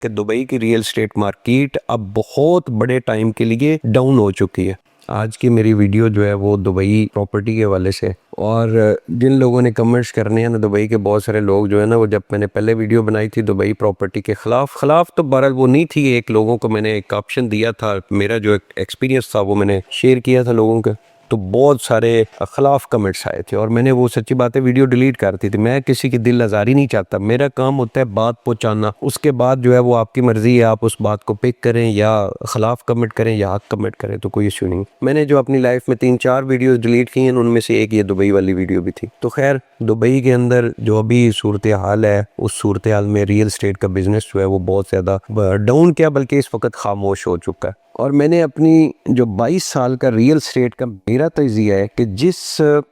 कि दुबई की real estate market अब बहुत बड़े टाइम के लिए डाउन हो चुकी है। आज की मेरी वीडियो जो है वो दुबई प्रॉपर्टी के वाले से, और जिन लोगों ने कमेंट्स करने हैं ना, दुबई के बहुत सारे लोग जो है ना, वो जब मैंने पहले वीडियो बनाई थी दुबई प्रॉपर्टी के खिलाफ तो बहरहाल वो नहीं थी। एक लोगों को मैंने एक ऑप्शन दिया था, मेरा जो एक्सपीरियंस था वो मैंने शेयर किया था लोगों के, तो बहुत सारे खिलाफ कमेंट्स आए थे और मैंने वो सच्ची बात है वीडियो डिलीट कर दी थी। मैं किसी की दिल आज़ारी नहीं चाहता, मेरा काम होता है बात पहुंचाना। उसके बाद जो है वो आपकी मर्जी है, आप उस बात को पिक करें या खिलाफ कमेंट करें या हक कमेंट करें, तो कोई इशू नहीं। मैंने जो अपनी लाइफ में 3-4 वीडियोस डिलीट की हैं, उनमें से एक ये दुबई वाली वीडियो भी थी। तो खैर, दुबई के अंदर जो अभी सूरत हाल है, उस सूरत हाल में रियल एस्टेट का बिजनेस जो है वो बहुत ज़्यादा डाउन क्या बल्कि इस वक्त खामोश हो चुका है। और मैंने अपनी जो 22 साल का रियल एस्टेट का मेरा तजिया है कि जिस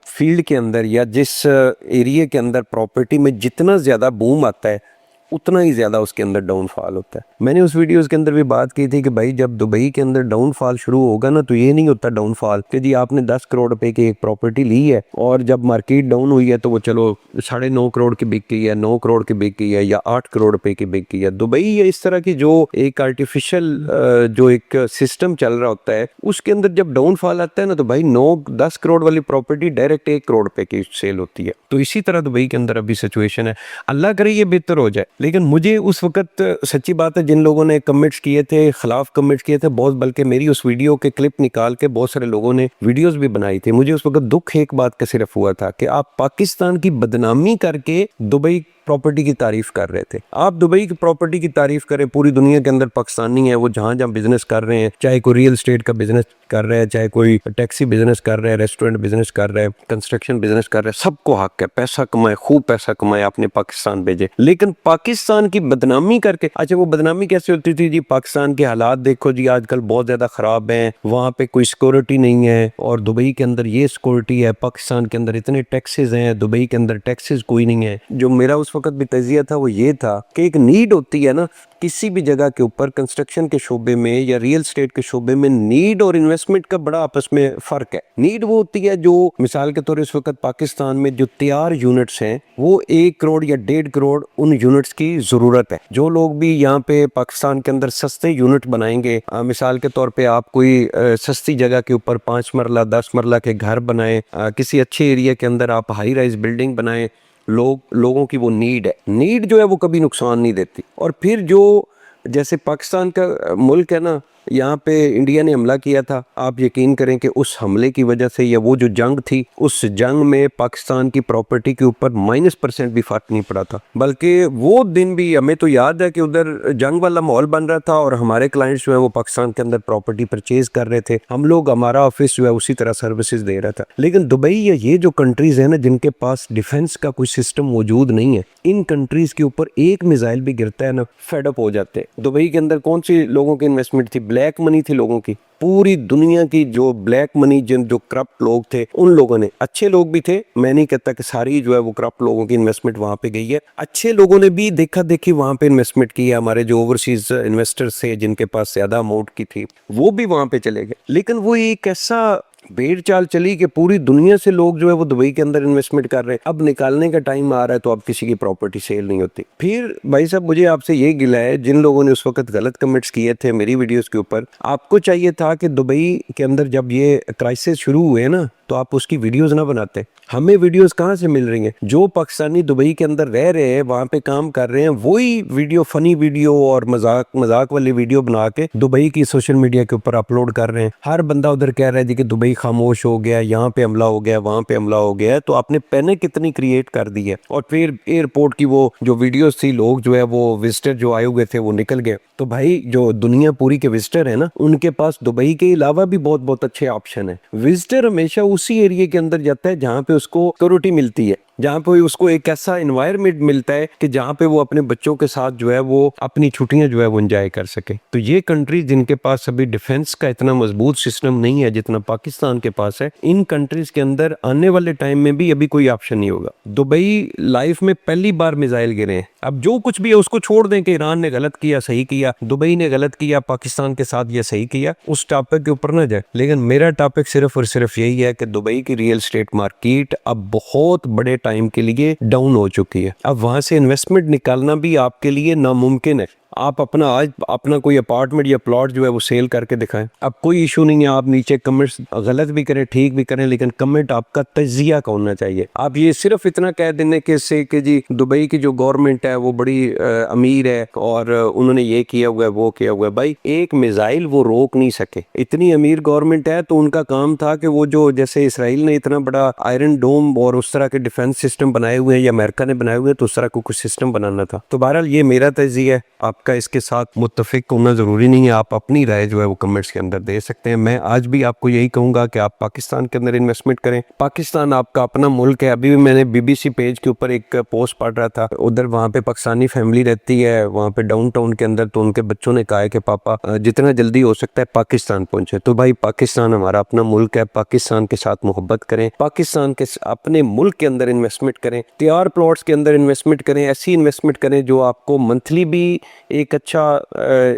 फील्ड के अंदर या जिस एरिया के अंदर प्रॉपर्टी में जितना ज़्यादा बूम आता है उतना ही ज़्यादा उसके अंदर डाउनफॉल होता है। मैंने उस वीडियोस के अंदर भी बात की थी कि भाई जब दुबई के अंदर डाउनफॉल शुरू होगा ना, तो ये नहीं होता डाउनफॉल कि जी आपने 10 करोड़ रुपए की एक प्रॉपर्टी ली है और जब मार्केट डाउन हुई है तो वो चलो 9.5 करोड़ की बिक गई है, 9 करोड़ की बिक गई है या 8 करोड़ रुपए की बिक गई है। दुबई या इस तरह की जो एक आर्टिफिशियल जो एक सिस्टम चल रहा होता है, उसके अंदर जब डाउनफॉल आता है ना, तो भाई 9-10 करोड़ वाली प्रॉपर्टी डायरेक्ट 1 करोड़ रुपए की सेल होती है। तो इसी तरह दुबई के अंदर अभी सिचुएशन है। अल्लाह करे ये बेहतर हो जाए, लेकिन मुझे उस वक्त सच्ची बात है, जिन लोगों ने कमेंट्स किए थे, खिलाफ कमेंट्स किए थे बहुत, बल्कि मेरी उस वीडियो के क्लिप निकाल के बहुत सारे लोगों ने वीडियोस भी बनाई थी, मुझे उस वक्त दुख एक बात का सिर्फ हुआ था कि आप पाकिस्तान की बदनामी करके दुबई प्रॉपर्टी की तारीफ कर रहे थे। आप दुबई की प्रॉपर्टी की तारीफ करें, पूरी दुनिया के अंदर पाकिस्तानी है वो जहां जहां बिजनेस कर रहे हैं, चाहे कोई रियल एस्टेट का बिजनेस कर रहे हैं, चाहे कोई टैक्सी बिजनेस कर रहे हैं, रेस्टोरेंट बिजनेस कर रहे हैं, कंस्ट्रक्शन बिजनेस कर रहे हैं, सबको हक है, पैसा कमाए, खूब पैसा कमाए, अपने पाकिस्तान भेजे। लेकिन पाकिस्तान की बदनामी करके, अच्छा वो बदनामी कैसे होती थी जी? पाकिस्तान के हालात देखो जी, आजकल बहुत ज्यादा खराब हैं, वहां पे कोई सिक्योरिटी नहीं है, और दुबई के अंदर ये सिक्योरिटी है, पाकिस्तान के अंदर इतने टैक्सेस हैं, दुबई के अंदर टैक्सेस कोई नहीं है। जो मेरा उस वक्त भी तजिया था वो ये था कि एक नीड होती है ना किसी भी जगह के ऊपर, कंस्ट्रक्शन के शोबे में या रियल एस्टेट के शोबे में, नीड और इन्वेस्टमेंट का बड़ा आपस में फर्क है। नीड वो होती है जो मिसाल के तौर इस वक्त पाकिस्तान में जो तैयार यूनिट्स हैं वो 1 करोड़ या 1.5 करोड़ उन यूनिट्स की जरूरत है। जो लोग भी यहाँ पे पाकिस्तान के अंदर सस्ते यूनिट बनाएंगे, मिसाल के तौर पे आप कोई सस्ती जगह के ऊपर 5 मरला 10 मरला के घर बनाए, किसी अच्छे एरिया के अंदर आप हाई राइज बिल्डिंग बनाए, लोगों की वो नीड है, नीड जो है वो कभी नुकसान नहीं देती। और फिर जो जैसे पाकिस्तान का मुल्क है ना, यहाँ पे इंडिया ने हमला किया था, आप यकीन करें कि उस हमले की वजह से या वो जो जंग थी, उस जंग में पाकिस्तान की प्रॉपर्टी के ऊपर -% भी फर्क नहीं पड़ा था। बल्कि वो दिन भी हमें तो याद है कि उधर जंग वाला माहौल बन रहा था और हमारे क्लाइंट्स जो है वो पाकिस्तान के अंदर प्रॉपर्टी परचेज कर रहे थे, हम लोग, हमारा ऑफिस जो है उसी तरह सर्विसेज दे रहा था। लेकिन दुबई या ये जो कंट्रीज है ना जिनके पास डिफेंस का कोई सिस्टम मौजूद नहीं है, इन कंट्रीज के ऊपर एक मिसाइल भी गिरता है ना, फेडअप हो जाते हैं। दुबई के अंदर कौन सी लोगों की इन्वेस्टमेंट थी? ब्लैक मनी थी लोगों की, पूरी दुनिया की जो ब्लैक मनी, जिन जो करप्ट लोग थे, उन लोगों ने, अच्छे लोग भी थे, मैं नहीं कहता कि सारी जो है वो करप्ट लोगों की इन्वेस्टमेंट वहां पे गई है, अच्छे लोगों ने भी देखा देखी वहां पे इन्वेस्टमेंट की है। हमारे जो ओवरसीज इन्वेस्टर्स थे जिनके पास ज्यादा अमाउंट की थी, वो भी वहां पे चले गए। लेकिन वो एक ऐसा भेड़ चाल चली कि पूरी दुनिया से लोग जो है वो दुबई के अंदर इन्वेस्टमेंट कर रहे हैं। अब निकालने का टाइम आ रहा है तो अब किसी की प्रॉपर्टी सेल नहीं होती। फिर भाई साहब, मुझे आपसे ये गिला है, जिन लोगों ने उस वक्त गलत कमेंट्स किए थे मेरी वीडियोस के ऊपर, आपको चाहिए था कि दुबई के अंदर जब ये क्राइसिस शुरू हुए ना, तो आप उसकी वीडियोस ना बनाते। हमें वीडियोस कहाँ से मिल रही हैं? जो पाकिस्तानी दुबई के अंदर रह रहे हैं, वहां पे काम कर रहे हैं, वही वीडियो, फनी वीडियो और मजाक वाली वीडियो बना के दुबई की सोशल मीडिया के ऊपर अपलोड कर रहे हैं। हर बंदा उधर कह रहा है जी कि दुबई खामोश हो गया, यहाँ पे हमला हो गया, वहां पे हमला हो गया। तो आपने पैनिक कितनी क्रिएट कर दी है। और फिर एयरपोर्ट की वो जो वीडियोस थी, लोग जो है वो विजिटर जो आए हुए थे वो निकल गए। तो भाई जो दुनिया पूरी के विजिटर है ना, उनके पास दुबई के अलावा भी बहुत बहुत अच्छे ऑप्शन है। विजिटर हमेशा उसी एरिया के अंदर जाता है जहां पे उसको सिक्योरिटी मिलती है, जहाँ पे उसको एक ऐसा एनवायरनमेंट मिलता है कि जहाँ पे वो अपने बच्चों के साथ जो है वो अपनी छुट्टियां जो है वो एंजॉय कर सके। तो ये कंट्रीज जिनके पास अभी डिफेंस का इतना मजबूत सिस्टम नहीं है जितना पाकिस्तान के पास है, इन कंट्रीज के अंदर आने वाले टाइम में भी अभी कोई ऑप्शन नहीं होगा। दुबई लाइफ में पहली बार मिसाइल गिरे हैं। अब जो कुछ भी है उसको छोड़ दें कि ईरान ने गलत किया, सही किया, दुबई ने गलत किया, पाकिस्तान के साथ ये सही किया, उस टॉपिक के ऊपर ना जाए। लेकिन मेरा टॉपिक सिर्फ और सिर्फ यही है कि दुबई की रियल एस्टेट मार्केट अब बहुत बड़े टाइम के लिए डाउन हो चुकी है। अब वहां से इन्वेस्टमेंट निकालना भी आपके लिए नामुमकिन है। आप अपना आज अपना कोई अपार्टमेंट या प्लॉट जो है वो सेल करके दिखाएं। अब कोई इशू नहीं है, आप नीचे कमेंट्स गलत भी करें ठीक भी करें, लेकिन कमेंट आपका तजिया का होना चाहिए। आप ये सिर्फ इतना कह देने के से कि जी दुबई की जो गवर्नमेंट है वो बड़ी अमीर है और उन्होंने ये किया हुआ है वो किया हुआ है, भाई एक मिसाइल वो रोक नहीं सके। इतनी अमीर गवर्नमेंट है तो उनका काम था कि वो जो जैसे इसराइल ने इतना बड़ा आयरन डोम और उस तरह के डिफेंस सिस्टम बनाए हुए हैं या अमेरिका ने बनाए हुए हैं, तो उस तरह को कुछ सिस्टम बनाना था। तो बहरहाल ये मेरा तजिया है, आपका इसके साथ मुत्तफिक होना जरूरी नहीं है। आप अपनी राय जो है वो कमेंट्स के अंदर दे सकते हैं। मैं आज भी आपको यही कहूंगा कि आप पाकिस्तान के अंदर इन्वेस्टमेंट करें। पाकिस्तान आपका अपना मुल्क है। अभी भी मैंने BBC पेज के ऊपर एक पोस्ट पढ़ रहा था, उधर वहाँ पे पाकिस्तानी फैमिली रहती है वहाँ पे डाउनटाउन के अंदर, तो उनके बच्चों ने कहा है कि पापा जितना जल्दी हो सकता है पाकिस्तान पहुंचे। तो भाई पाकिस्तान हमारा अपना मुल्क है, पाकिस्तान के साथ मोहब्बत करें, पाकिस्तान के अपने मुल्क के अंदर इन्वेस्टमेंट करें, तैयार प्लॉट्स के अंदर इन्वेस्टमेंट करें, ऐसी इन्वेस्टमेंट करें जो आपको मंथली भी एक अच्छा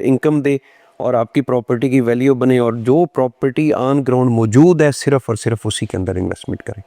इनकम दे और आपकी प्रॉपर्टी की वैल्यू बने, और जो प्रॉपर्टी ऑन ग्राउंड मौजूद है सिर्फ और सिर्फ उसी के अंदर इन्वेस्टमेंट करें।